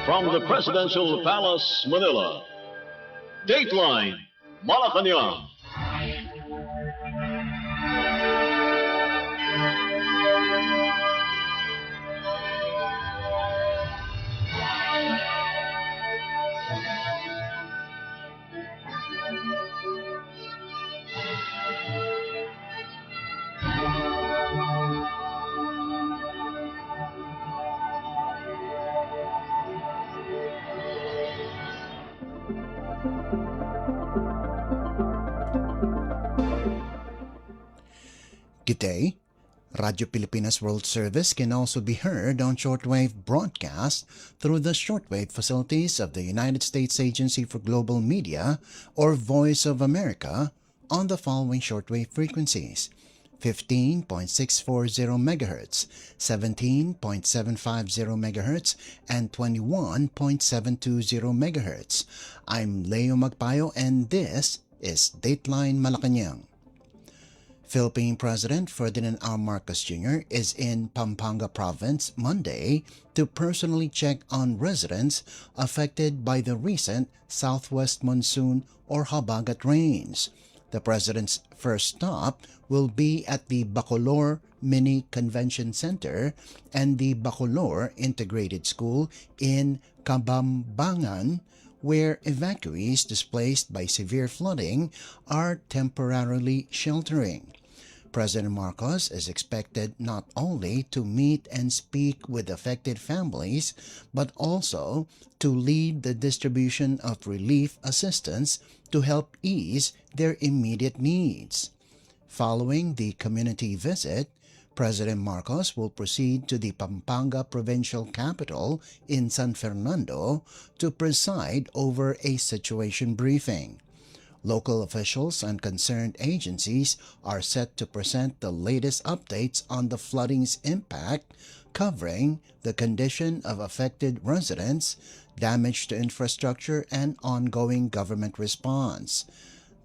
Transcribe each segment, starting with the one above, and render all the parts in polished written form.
From the Presidential Palace, Manila, Dateline Malacañang. Good day. Radio Pilipinas World Service can also be heard on shortwave broadcast through the shortwave facilities of the United States Agency for Global Media or Voice of America on the following shortwave frequencies: 15.640 MHz, 17.750 MHz, and 21.720 MHz. I'm Leo Magpayo and this is Dateline Malacañang. Philippine President Ferdinand R. Marcos Jr. is in Pampanga Province Monday to personally check on residents affected by the recent southwest monsoon or habagat rains. The President's first stop will be at the Bacolor Mini Convention Center and the Bacolor Integrated School in Kabambangan, where evacuees displaced by severe flooding are temporarily sheltering. President Marcos is expected not only to meet and speak with affected families, but also to lead the distribution of relief assistance to help ease their immediate needs. Following the community visit, President Marcos will proceed to the Pampanga provincial capital in San Fernando to preside over a situation briefing. Local officials and concerned agencies are set to present the latest updates on the flooding's impact, covering the condition of affected residents, damage to infrastructure, and ongoing government response.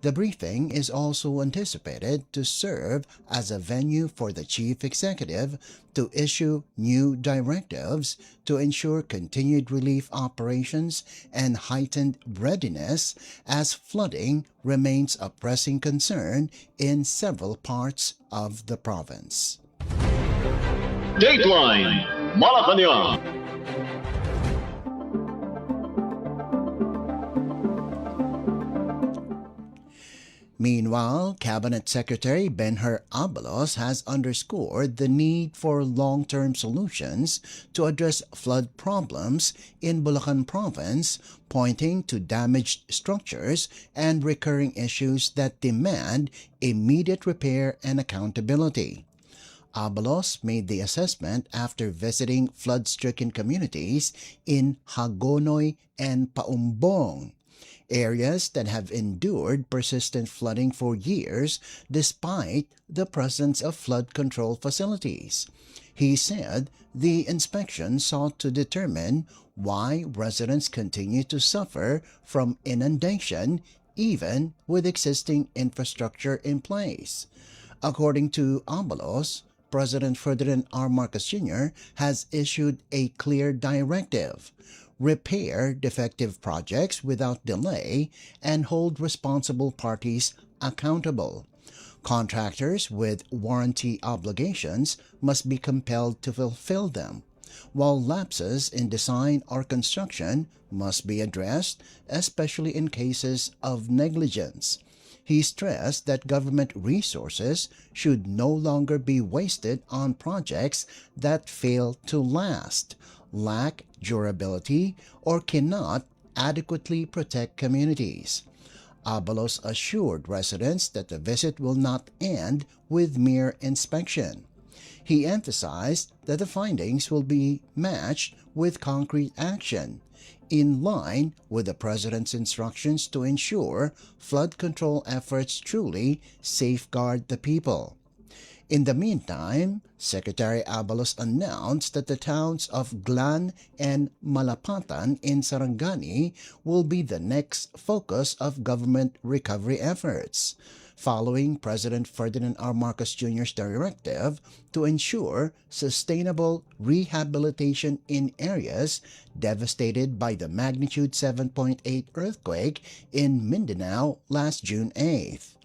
The briefing is also anticipated to serve as a venue for the Chief Executive to issue new directives to ensure continued relief operations and heightened readiness as flooding remains a pressing concern in several parts of the province. Dateline Malacañang. Meanwhile, Cabinet Secretary Benher Abalos has underscored the need for long-term solutions to address flood problems in Bulacan Province, pointing to damaged structures and recurring issues that demand immediate repair and accountability. Abalos made the assessment after visiting flood-stricken communities in Hagonoy and Paumbong, areas that have endured persistent flooding for years despite the presence of flood control facilities. He said the inspection sought to determine why residents continue to suffer from inundation even with existing infrastructure in place. According to Abalos, President Ferdinand R. Marcos Jr. has issued a clear directive: repair defective projects without delay and hold responsible parties accountable. Contractors with warranty obligations must be compelled to fulfill them, while lapses in design or construction must be addressed, especially in cases of negligence. He stressed that government resources should no longer be wasted on projects that fail to last, lack durability, or cannot adequately protect communities. Abalos assured residents that the visit will not end with mere inspection. He emphasized that the findings will be matched with concrete action, in line with the President's instructions to ensure flood control efforts truly safeguard the people. In the meantime, Secretary Abalos announced that the towns of Glan and Malapatan in Sarangani will be the next focus of government recovery efforts. following President Ferdinand R. Marcos Jr.'s directive to ensure sustainable rehabilitation in areas devastated by the magnitude 7.8 earthquake in Mindanao last June 8th.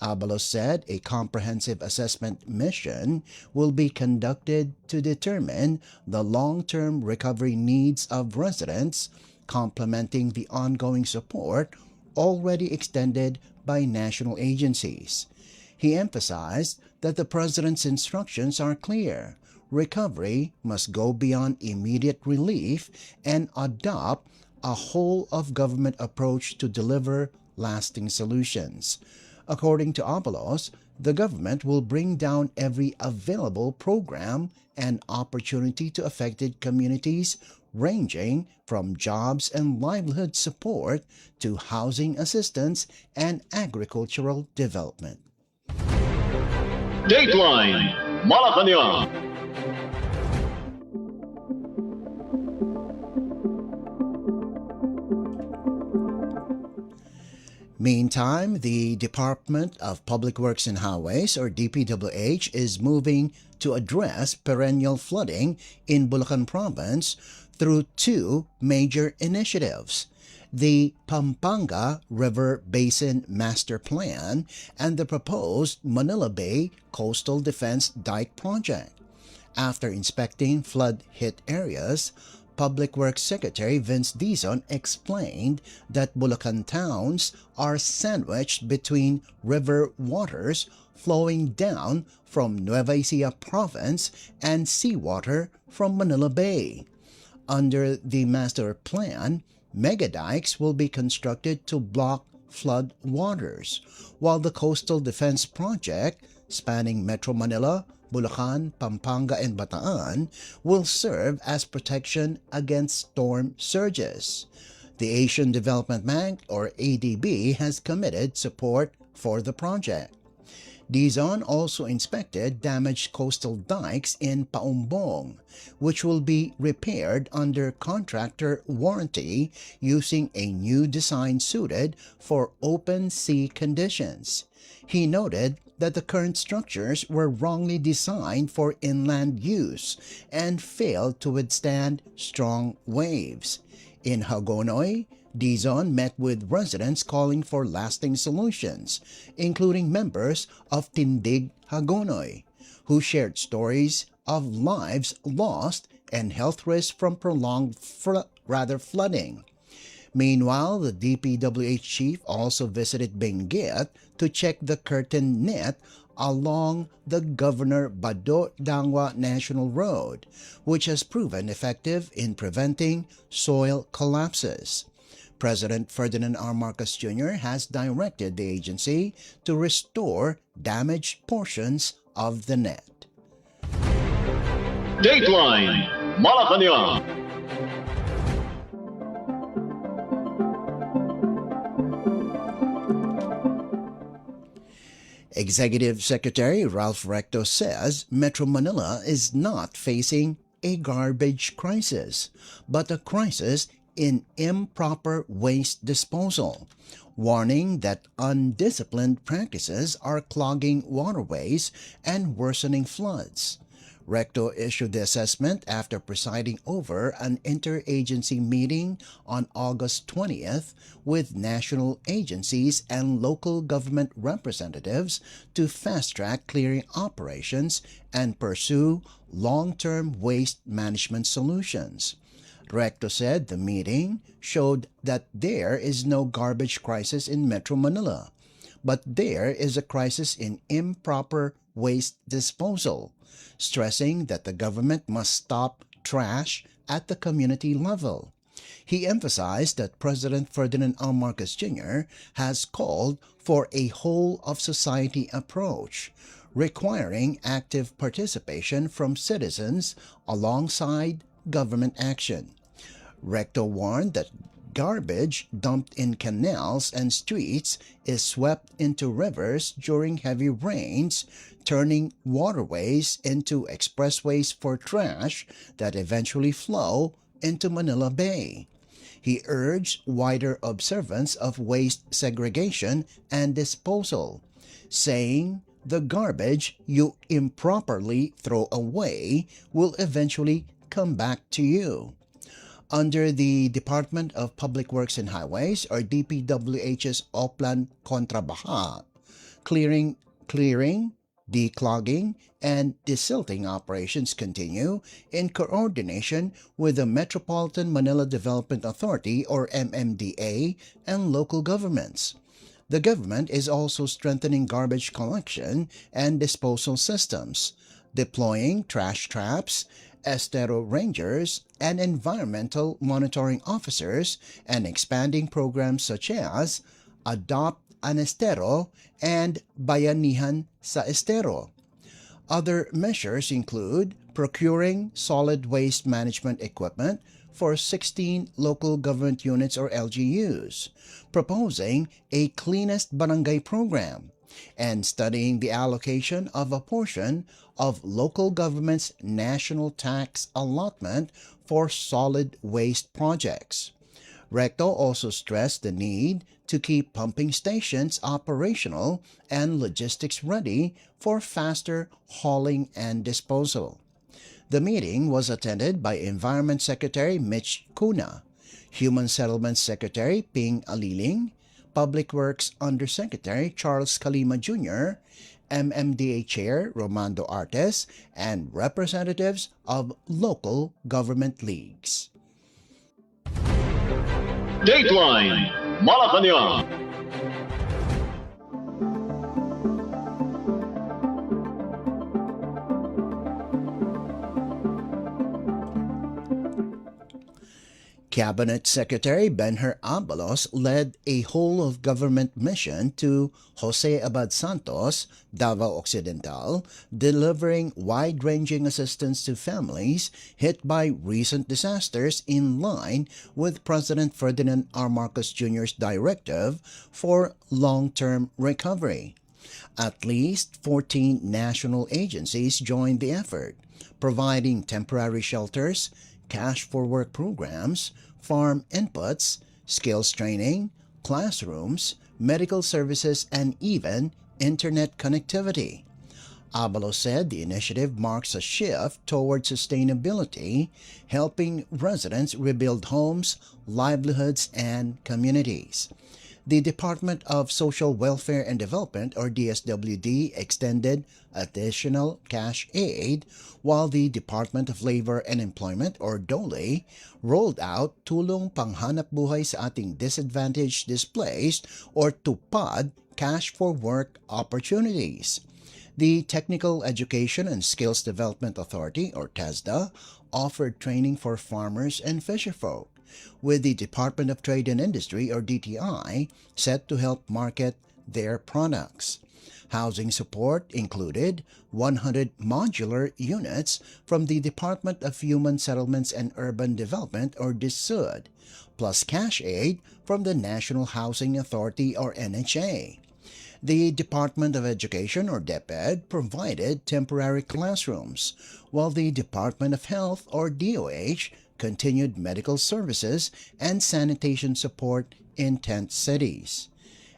Abalos said a comprehensive assessment mission will be conducted to determine the long-term recovery needs of residents, complementing the ongoing support already extended by national agencies. He emphasized that the President's instructions are clear. Recovery must go beyond immediate relief and adopt a whole-of-government approach to deliver lasting solutions. According to Abalos, the government will bring down every available program and opportunity to affected communities, ranging from jobs and livelihood support to housing assistance and agricultural development. Dateline Malacañang. Meantime, the Department of Public Works and Highways, or DPWH, is moving to address perennial flooding in Bulacan Province through two major initiatives: the Pampanga River Basin Master Plan and the proposed Manila Bay Coastal Defense Dike Project. After inspecting flood-hit areas, Public Works Secretary Vince Dizon explained that Bulacan towns are sandwiched between river waters flowing down from Nueva Ecija Province and seawater from Manila Bay. Under the master plan, mega dikes will be constructed to block flood waters, while the Coastal Defense Project, spanning Metro Manila, Bulacan, Pampanga, and Bataan, will serve as protection against storm surges. The Asian Development Bank, or ADB, has committed support for the project. Dizon also inspected damaged coastal dikes in Paumbong, which will be repaired under contractor warranty using a new design suited for open sea conditions. He noted that the current structures were wrongly designed for inland use and failed to withstand strong waves. In Hagonoy, Dizon met with residents calling for lasting solutions, including members of Tindig Hagonoy, who shared stories of lives lost and health risks from prolonged flooding. Meanwhile, the DPWH chief also visited Benguet to check the curtain net along the Governor Bado Dangwa National Road, which has proven effective in preventing soil collapses. President Ferdinand R. Marcos Jr. has directed the agency to restore damaged portions of the net. Dateline Malacañang. Executive Secretary Ralph Recto says Metro Manila is not facing a garbage crisis, but a crisis in improper waste disposal, warning that undisciplined practices are clogging waterways and worsening floods. Recto issued the assessment after presiding over an interagency meeting on August 20th with national agencies and local government representatives to fast-track clearing operations and pursue long-term waste management solutions. Recto said the meeting showed that there is no garbage crisis in Metro Manila, but there is a crisis in improper waste disposal, stressing that the government must stop trash at the community level. He emphasized that President Ferdinand R. Marcos Jr. has called for a whole-of-society approach, requiring active participation from citizens alongside government action. Recto warned that garbage dumped in canals and streets is swept into rivers during heavy rains, turning waterways into expressways for trash that eventually flow into Manila Bay. He urged wider observance of waste segregation and disposal, saying the garbage you improperly throw away will eventually come back to you. Under the Department of Public Works and Highways, or DPWH's Oplan Kontrabaha, clearing, declogging, and desilting operations continue in coordination with the Metropolitan Manila Development Authority, or MMDA, and local governments. The government is also strengthening garbage collection and disposal systems, deploying trash traps, estero rangers, and environmental monitoring officers, and expanding programs such as Adopt an Estero and Bayanihan sa Estero. Other measures include procuring solid waste management equipment for 16 local government units or LGUs, proposing a cleanest barangay program, and studying the allocation of a portion of local government's national tax allotment for solid waste projects. Recto also stressed the need to keep pumping stations operational and logistics ready for faster hauling and disposal. The meeting was attended by Environment Secretary Mitch Cuna, Human Settlements Secretary Ping Aliling, Public Works Undersecretary Charles Kalima Jr., MMDA Chair Romando Artes, and representatives of local government leagues. Dateline Malacañang. Cabinet Secretary Benher Abalos led a whole-of-government mission to Jose Abad Santos, Davao Occidental, delivering wide-ranging assistance to families hit by recent disasters in line with President Ferdinand R. Marcos Jr.'s directive for long-term recovery. At least 14 national agencies joined the effort, providing temporary shelters, cash-for-work programs, farm inputs, skills training, classrooms, medical services, and even internet connectivity. Abalos said the initiative marks a shift toward sustainability, helping residents rebuild homes, livelihoods, and communities. The Department of Social Welfare and Development, or DSWD, extended additional cash aid, while the Department of Labor and Employment, or DOLE, rolled out Tulong Panghanap Buhay sa Ating Disadvantaged Displaced, or TUPAD, cash for work opportunities. The Technical Education and Skills Development Authority, or TESDA, offered training for farmers and fisherfolk, with the Department of Trade and Industry, or DTI, set to help market their products. Housing support included 100 modular units from the Department of Human Settlements and Urban Development, or DSUD, plus cash aid from the National Housing Authority, or NHA. The Department of Education, or DepEd, provided temporary classrooms, while the Department of Health, or DOH, continued medical services and sanitation support in tent cities.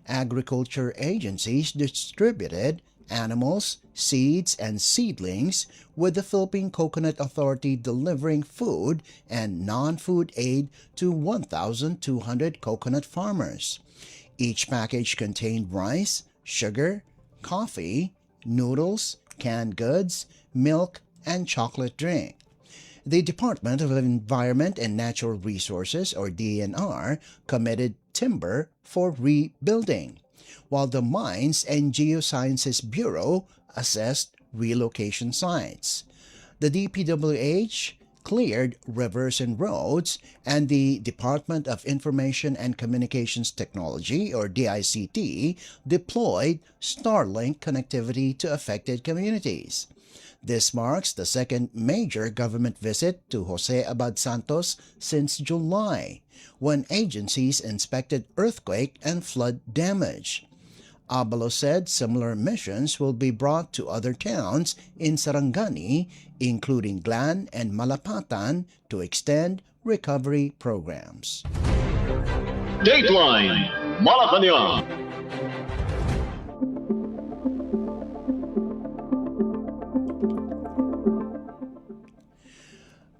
Agriculture agencies distributed animals, seeds, and seedlings, with the Philippine Coconut Authority delivering food and non-food aid to 1,200 coconut farmers. Each package contained rice, sugar, coffee, noodles, canned goods, milk, and chocolate drink. The Department of Environment and Natural Resources, or DENR, committed timber for rebuilding, while the Mines and Geosciences Bureau assessed relocation sites. The DPWH cleared rivers and roads, and the Department of Information and Communications Technology, or DICT, deployed Starlink connectivity to affected communities. This marks the second major government visit to Jose Abad Santos since July, when agencies inspected earthquake and flood damage. Abalos said similar missions will be brought to other towns in Sarangani, including Glan and Malapatan, to extend recovery programs. Dateline Malacañang.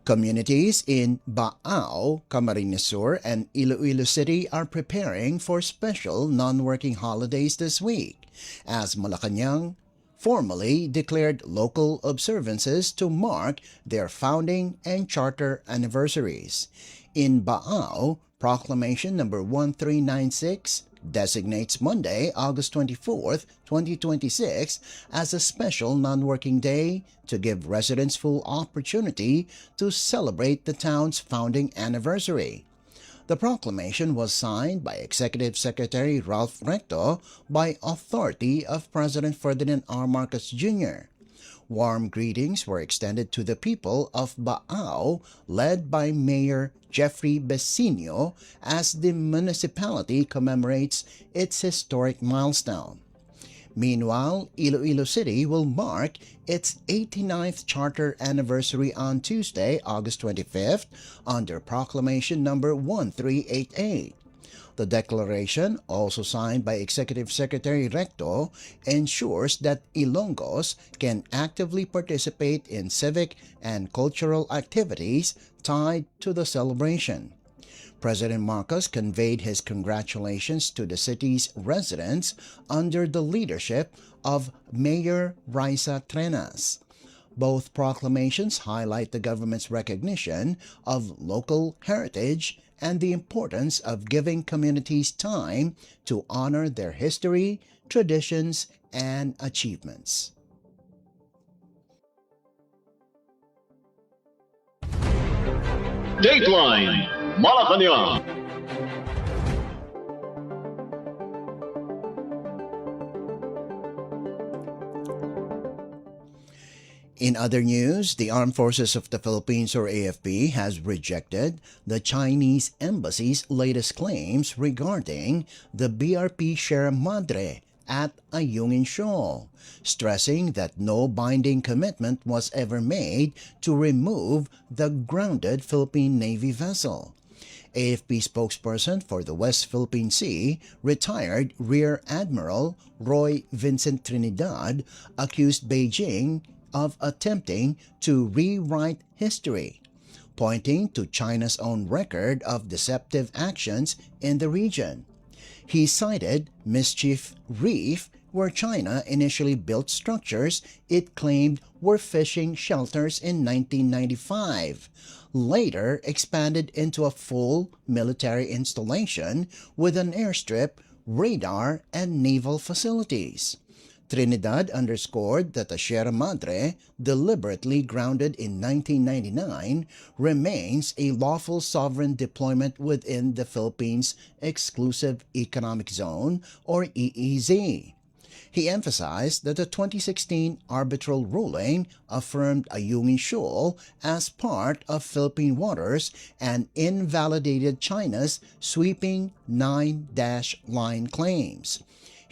Communities in Baao, Camarines Sur, and Iloilo City are preparing for special non-working holidays this week, as Malacañang formally declared local observances to mark their founding and charter anniversaries. In Baao, Proclamation number 1396 designates Monday, August 24th, 2026 as a special non-working day to give residents full opportunity to celebrate the town's founding anniversary. The proclamation was signed by Executive Secretary Ralph Recto by authority of President Ferdinand R. Marcos Jr. Warm greetings were extended to the people of Baao, led by Mayor Jeffrey Besinio, as the municipality commemorates its historic milestone. Meanwhile, Iloilo City will mark its 89th charter anniversary on Tuesday, August 25th, under Proclamation number 1388. The declaration, also signed by Executive Secretary Recto, ensures that Ilonggos can actively participate in civic and cultural activities tied to the celebration. President Marcos conveyed his congratulations to the city's residents under the leadership of Mayor Raisa Trenas. Both proclamations highlight the government's recognition of local heritage and the importance of giving communities time to honor their history, traditions, and achievements. Dateline Malacañang. In other news, the Armed Forces of the Philippines, or AFP, has rejected the Chinese embassy's latest claims regarding the BRP Sierra Madre at Ayungin Shoal, stressing that no binding commitment was ever made to remove the grounded Philippine Navy vessel. AFP spokesperson for the West Philippine Sea, retired Rear Admiral Roy Vincent Trinidad, accused Beijing of attempting to rewrite history, pointing to China's own record of deceptive actions in the region. He cited Mischief Reef, where China initially built structures it claimed were fishing shelters in 1995, later expanded into a full military installation with an airstrip, radar, and naval facilities. Trinidad underscored that the Sierra Madre, deliberately grounded in 1999, remains a lawful sovereign deployment within the Philippines' Exclusive Economic Zone, or EEZ. He emphasized that the 2016 arbitral ruling affirmed Ayungin Shoal as part of Philippine waters and invalidated China's sweeping 9-line claims.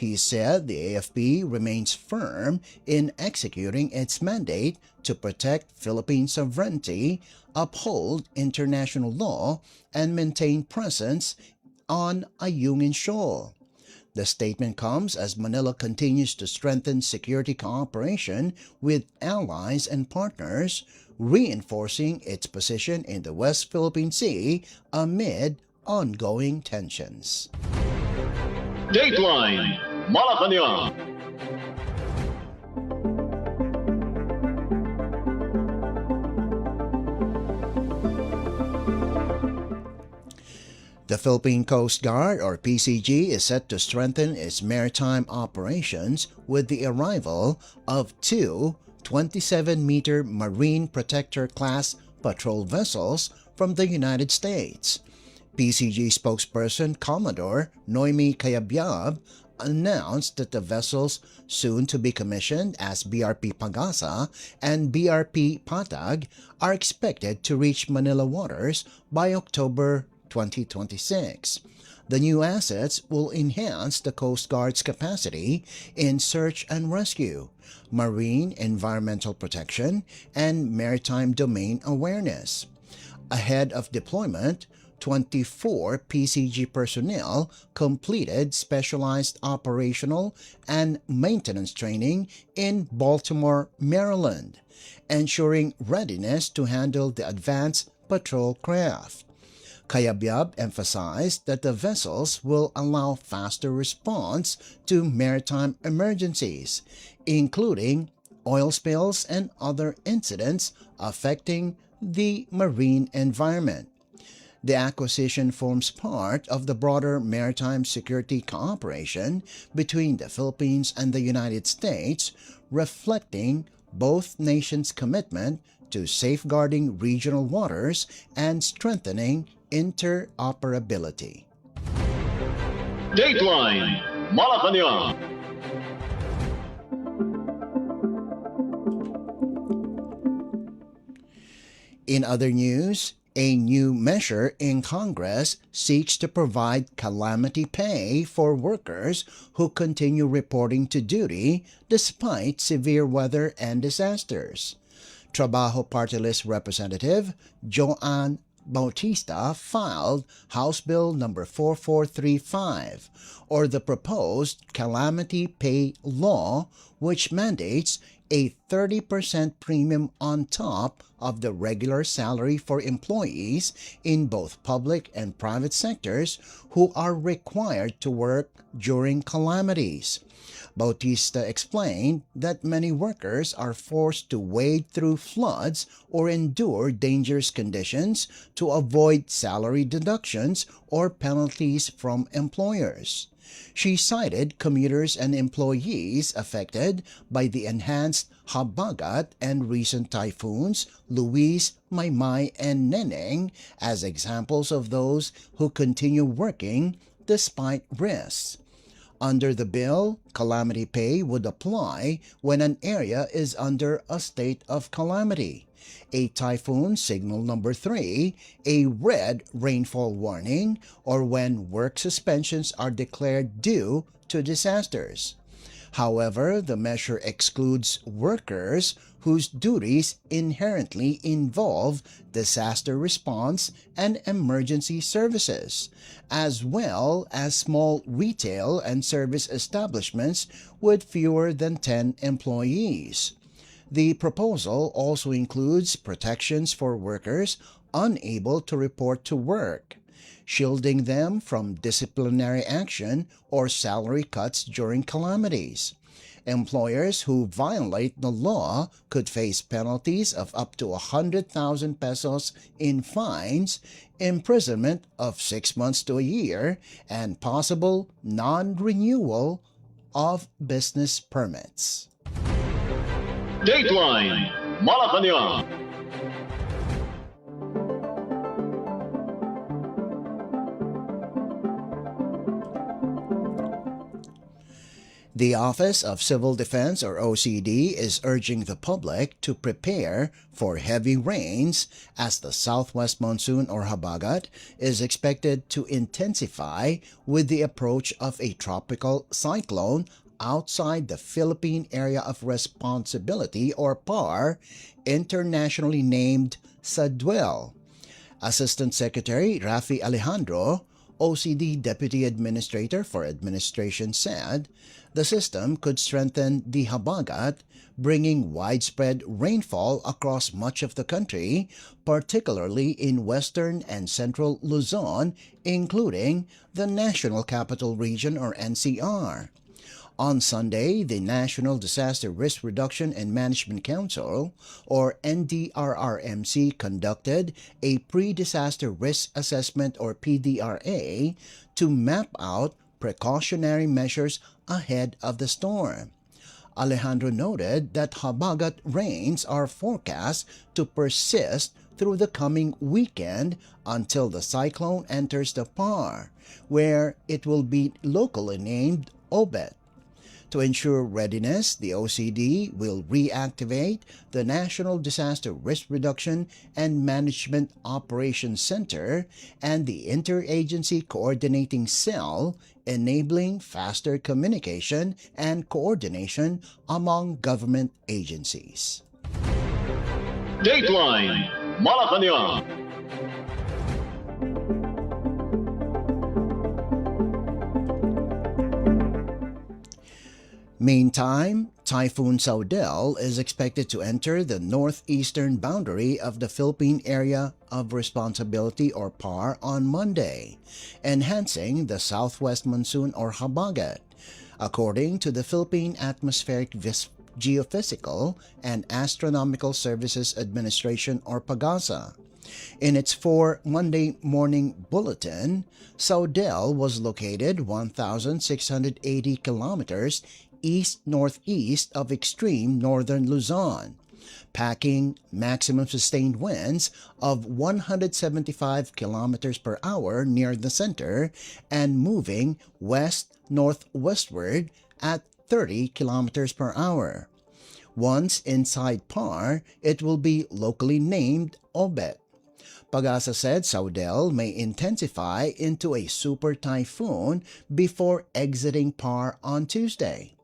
He said the AFP remains firm in executing its mandate to protect Philippine sovereignty, uphold international law, and maintain presence on Ayungin Shoal. The statement comes as Manila continues to strengthen security cooperation with allies and partners, reinforcing its position in the West Philippine Sea amid ongoing tensions. Dateline Malacañang. The Philippine Coast Guard, or PCG, is set to strengthen its maritime operations with the arrival of two 27-meter Marine Protector-class patrol vessels from the United States. PCG spokesperson Commodore Noemi Cayabyab announced that the vessels, soon to be commissioned as BRP Pagasa and BRP Patag, are expected to reach Manila waters by October 2026. The new assets will enhance the Coast Guard's capacity in search and rescue, marine environmental protection, and maritime domain awareness. Ahead of deployment, 24 PCG personnel completed specialized operational and maintenance training in Baltimore, Maryland, ensuring readiness to handle the advanced patrol craft. Kayabyab emphasized that the vessels will allow faster response to maritime emergencies, including oil spills and other incidents affecting the marine environment. The acquisition forms part of the broader maritime security cooperation between the Philippines and the United States, reflecting both nations' commitment to safeguarding regional waters and strengthening interoperability. Dateline Malacañang. In other news, a new measure in Congress seeks to provide calamity pay for workers who continue reporting to duty despite severe weather and disasters. Trabajo Party List Representative Joanne Bautista filed House Bill No. 4435, or the proposed Calamity Pay Law, which mandates a 30% premium on top of the regular salary for employees in both public and private sectors who are required to work during calamities. Bautista explained that many workers are forced to wade through floods or endure dangerous conditions to avoid salary deductions or penalties from employers. She cited commuters and employees affected by the enhanced Habagat and recent typhoons Luis, Maymay, and Neneng as examples of those who continue working despite risks. Under the bill, calamity pay would apply when an area is under a state of calamity, a typhoon signal number 3, a red rainfall warning, or when work suspensions are declared due to disasters. However, the measure excludes workers whose duties inherently involve disaster response and emergency services, as well as small retail and service establishments with fewer than 10 employees. The proposal also includes protections for workers unable to report to work, shielding them from disciplinary action or salary cuts during calamities. Employers who violate the law could face penalties of up to 100,000 pesos in fines, imprisonment of 6 months to a year, and possible non-renewal of business permits. Dateline Malacañang. The Office of Civil Defense, or OCD, is urging the public to prepare for heavy rains as the southwest monsoon, or habagat, is expected to intensify with the approach of a tropical cyclone outside the Philippine Area of Responsibility, or PAR, internationally named Sadwell. Assistant Secretary Rafi Alejandro, OCD Deputy Administrator for Administration, said the system could strengthen the habagat, bringing widespread rainfall across much of the country, particularly in western and central Luzon, including the National Capital Region, or NCR. On Sunday, the National Disaster Risk Reduction and Management Council, or NDRRMC, conducted a Pre-Disaster Risk Assessment, or PDRA, to map out precautionary measures ahead of the storm. Alejandro noted that habagat rains are forecast to persist through the coming weekend until the cyclone enters the PAR, where it will be locally named Obet. To ensure readiness, the OCD will reactivate the National Disaster Risk Reduction and Management Operations Center and the Interagency Coordinating Cell, enabling faster communication and coordination among government agencies. Dateline Malacañang. Meantime, Typhoon Saudel is expected to enter the northeastern boundary of the Philippine Area of Responsibility or PAR on Monday, enhancing the southwest monsoon or habagat, according to the Philippine Atmospheric Geophysical and Astronomical Services Administration or PAGASA. In its Monday morning bulletin, Saudel was located 1,680 kilometers east-northeast of extreme northern Luzon, packing maximum sustained winds of 175 kilometers per hour near the center and moving west-northwestward at 30 kilometers per hour. Once inside PAR, it will be locally named Obet. Pagasa said Saudel may intensify into a super typhoon before exiting PAR on Tuesday.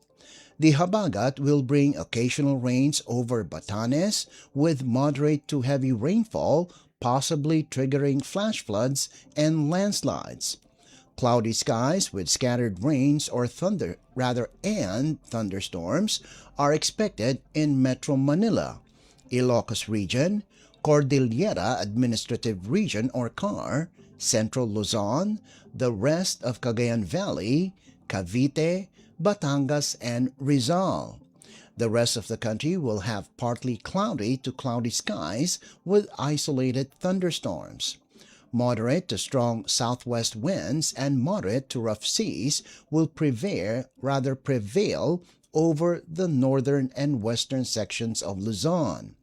The habagat will bring occasional rains over Batanes with moderate to heavy rainfall, possibly triggering flash floods and landslides. Cloudy skies with scattered rains or thunderstorms are expected in Metro Manila, Ilocos Region, Cordillera Administrative Region or CAR, Central Luzon, the rest of Cagayan Valley, Cavite, Batangas, and Rizal. The rest of the country will have partly cloudy to cloudy skies with isolated thunderstorms. Moderate to strong southwest winds and moderate to rough seas will prevail over the northern and western sections of Luzon.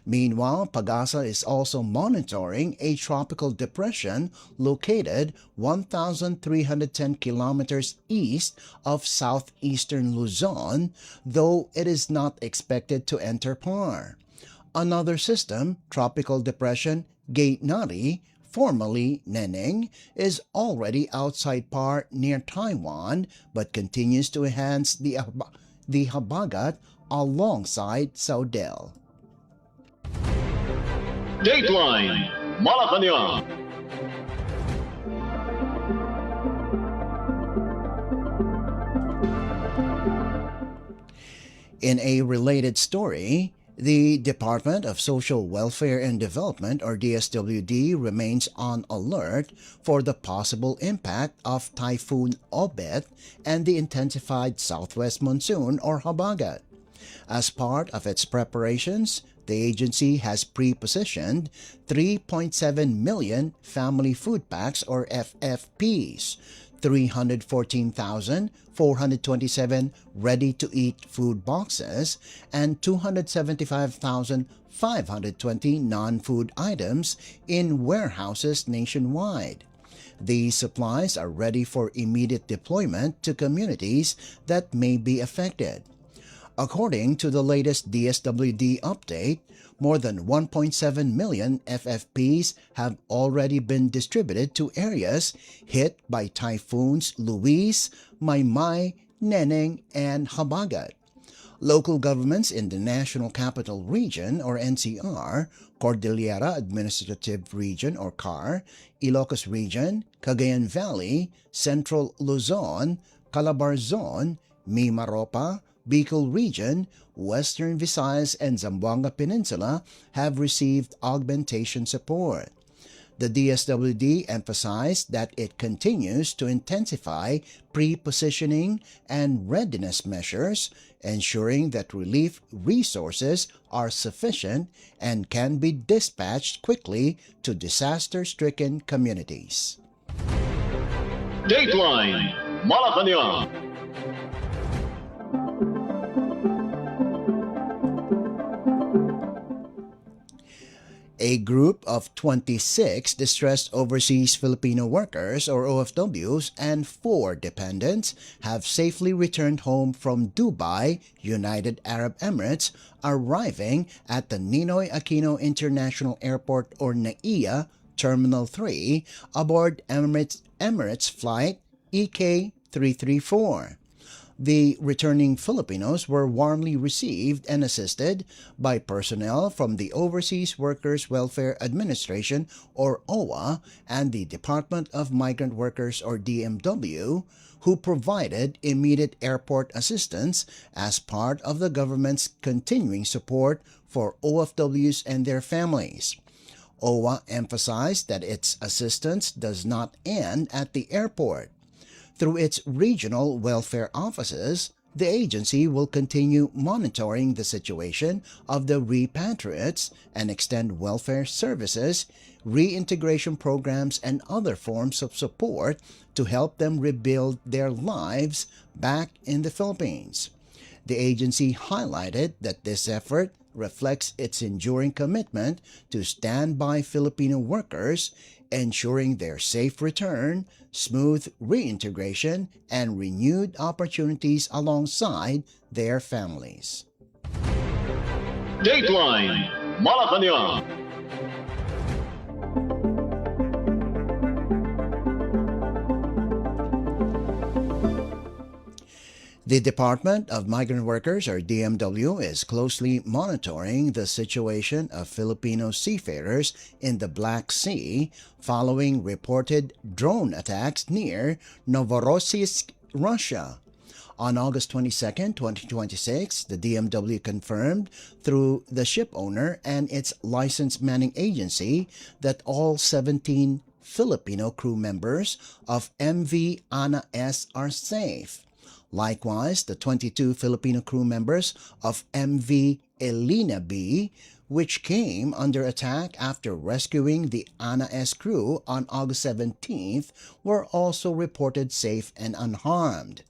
Meanwhile, Pagasa is also monitoring a tropical depression located 1,310 kilometers east of southeastern Luzon, though it is not expected to enter PAR. Another system, Tropical Depression Gaitnari, formerly Neneng, is already outside PAR near Taiwan but continues to enhance the habagat alongside Saudel. Dateline Malacañang. In a related story, the Department of Social Welfare and Development or DSWD remains on alert for the possible impact of Typhoon Obet and the intensified southwest monsoon or habagat. As part of its preparations, the agency has pre-positioned 3.7 million family food packs or FFPs, 314,427 ready-to-eat food boxes, and 275,520 non-food items in warehouses nationwide. These supplies are ready for immediate deployment to communities that may be affected. According to the latest DSWD update, more than 1.7 million FFPs have already been distributed to areas hit by typhoons Luis, Maymay, Neneng, and Habagat. Local governments in the National Capital Region or NCR, Cordillera Administrative Region or CAR, Ilocos Region, Cagayan Valley, Central Luzon, Calabarzon, Mimaropa, Bicol Region, Western Visayas, and Zamboanga Peninsula have received augmentation support. The DSWD emphasized that it continues to intensify pre-positioning and readiness measures, ensuring that relief resources are sufficient and can be dispatched quickly to disaster-stricken communities. Dateline Malacañang. A group of 26 distressed overseas Filipino workers or OFWs and 4 dependents have safely returned home from Dubai, United Arab Emirates, arriving at the Ninoy Aquino International Airport or NAIA Terminal 3 aboard Emirates flight EK334. The returning Filipinos were warmly received and assisted by personnel from the Overseas Workers Welfare Administration or OWA and the Department of Migrant Workers or DMW, who provided immediate airport assistance as part of the government's continuing support for OFWs and their families. OWA emphasized that its assistance does not end at the airport. Through its regional welfare offices, the agency will continue monitoring the situation of the repatriates and extend welfare services, reintegration programs, and other forms of support to help them rebuild their lives back in the Philippines. The agency highlighted that this effort reflects its enduring commitment to stand by Filipino workers, ensuring their safe return, smooth reintegration, and renewed opportunities alongside their families. Dateline Malacañang. The Department of Migrant Workers, or DMW, is closely monitoring the situation of Filipino seafarers in the Black Sea following reported drone attacks near Novorossiysk, Russia. On August 22, 2026, the DMW confirmed through the ship owner and its licensed manning agency that all 17 Filipino crew members of MV Ana S are safe. Likewise, the 22 Filipino crew members of MV Elena B, which came under attack after rescuing the Ana S crew on August 17th, were also reported safe and unharmed.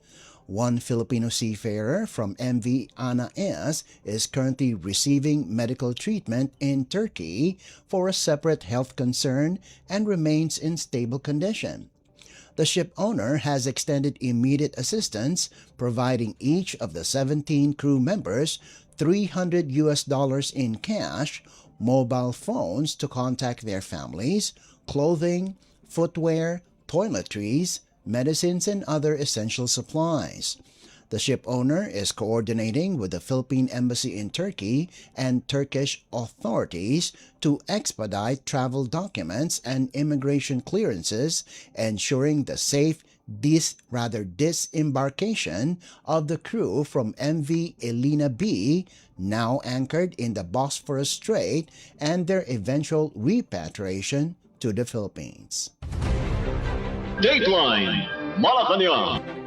One Filipino seafarer from MV Ana S is currently receiving medical treatment in Turkey for a separate health concern and remains in stable condition. The ship owner has extended immediate assistance, providing each of the 17 crew members $300 in cash, mobile phones to contact their families, clothing, footwear, toiletries, medicines, and other essential supplies. The ship owner is coordinating with the Philippine Embassy in Turkey and Turkish authorities to expedite travel documents and immigration clearances, ensuring the safe disembarkation of the crew from MV Elena B, now anchored in the Bosphorus Strait, and their eventual repatriation to the Philippines. Dateline Malacañang.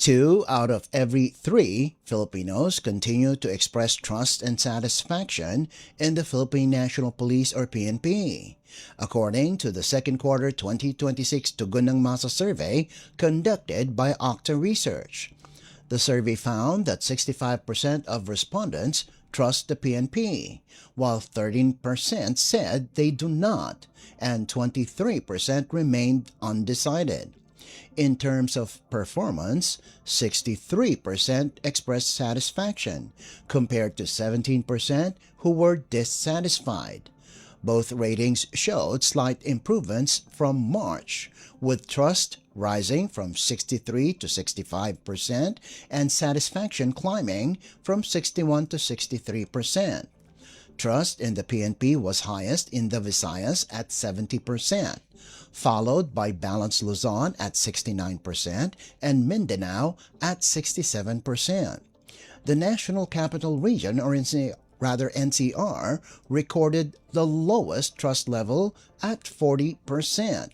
Two out of every three Filipinos continue to express trust and satisfaction in the Philippine National Police or PNP, according to the second quarter 2026 Tugon ng Masa survey conducted by Octa Research. The survey found that 65% of respondents trust the PNP, while 13% said they do not, and 23% remained undecided. In terms of performance, 63% expressed satisfaction, compared to 17% who were dissatisfied. Both ratings showed slight improvements from March, with trust rising from 63 to 65% and satisfaction climbing from 61 to 63%. Trust in the PNP was highest in the Visayas at 70%, followed by Balanced Luzon at 69% and Mindanao at 67%. The National Capital Region, or NCR, recorded the lowest trust level at 40%.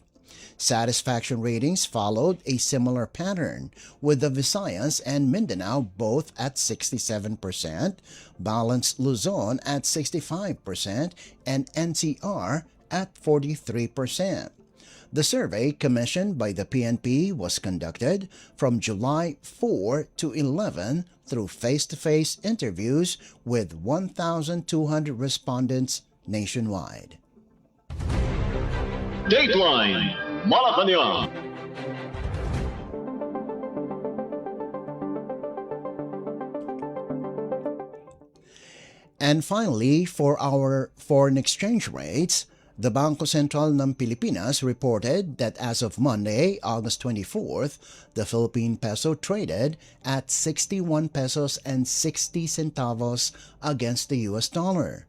Satisfaction ratings followed a similar pattern, with the Visayas and Mindanao both at 67%, Balanced Luzon at 65%, and NCR at 43%. The survey commissioned by the PNP was conducted from July 4 to 11 through face-to-face interviews with 1,200 respondents nationwide. Dateline Malacañang. And finally, for our foreign exchange rates, the Bangko Sentral ng Pilipinas reported that as of Monday, August 24th, the Philippine peso traded at 61 pesos and 60 centavos against the US dollar.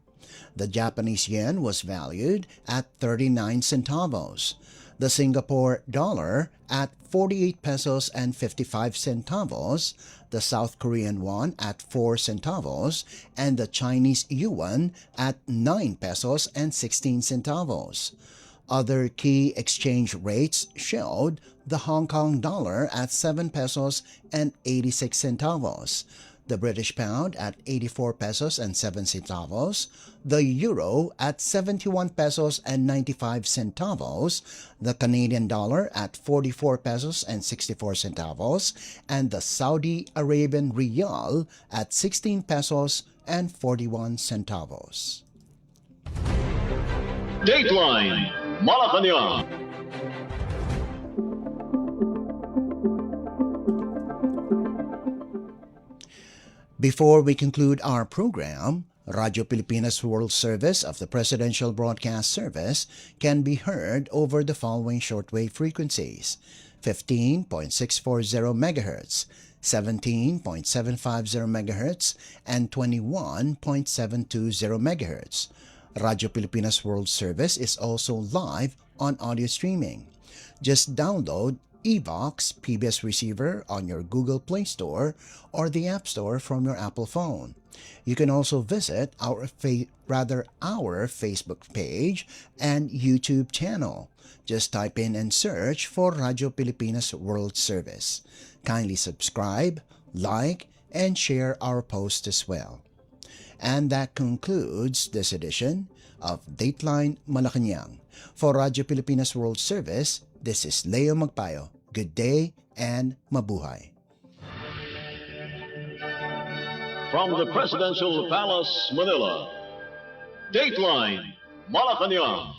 The Japanese yen was valued at 39 centavos. The Singapore dollar at 48 pesos and 55 centavos, the South Korean won at 4 centavos, and the Chinese yuan at 9 pesos and 16 centavos. Other key exchange rates showed the Hong Kong dollar at 7 pesos and 86 centavos, the British pound at 84 pesos and 7 centavos, the euro at 71 pesos and 95 centavos, the Canadian dollar at 44 pesos and 64 centavos, and the Saudi Arabian rial at 16 pesos and 41 centavos. Dateline Malacañang. Before we conclude our program, Radio Pilipinas World Service of the Presidential Broadcast Service can be heard over the following shortwave frequencies: 15.640 MHz, 17.750 MHz, and 21.720 MHz. Radio Pilipinas World Service is also live on audio streaming. Just download eVox PBS receiver on your Google Play Store or the App Store from your Apple phone. You can also visit our Facebook page and YouTube channel. Just type in and search for Radio Pilipinas World Service. Kindly subscribe, like, and share our posts as well. And that concludes this edition of Dateline Malacañang. For Radio Pilipinas World Service, this is Leo Magpayo. Good day and mabuhay. From the Presidential Palace, Manila, Dateline Malacañang.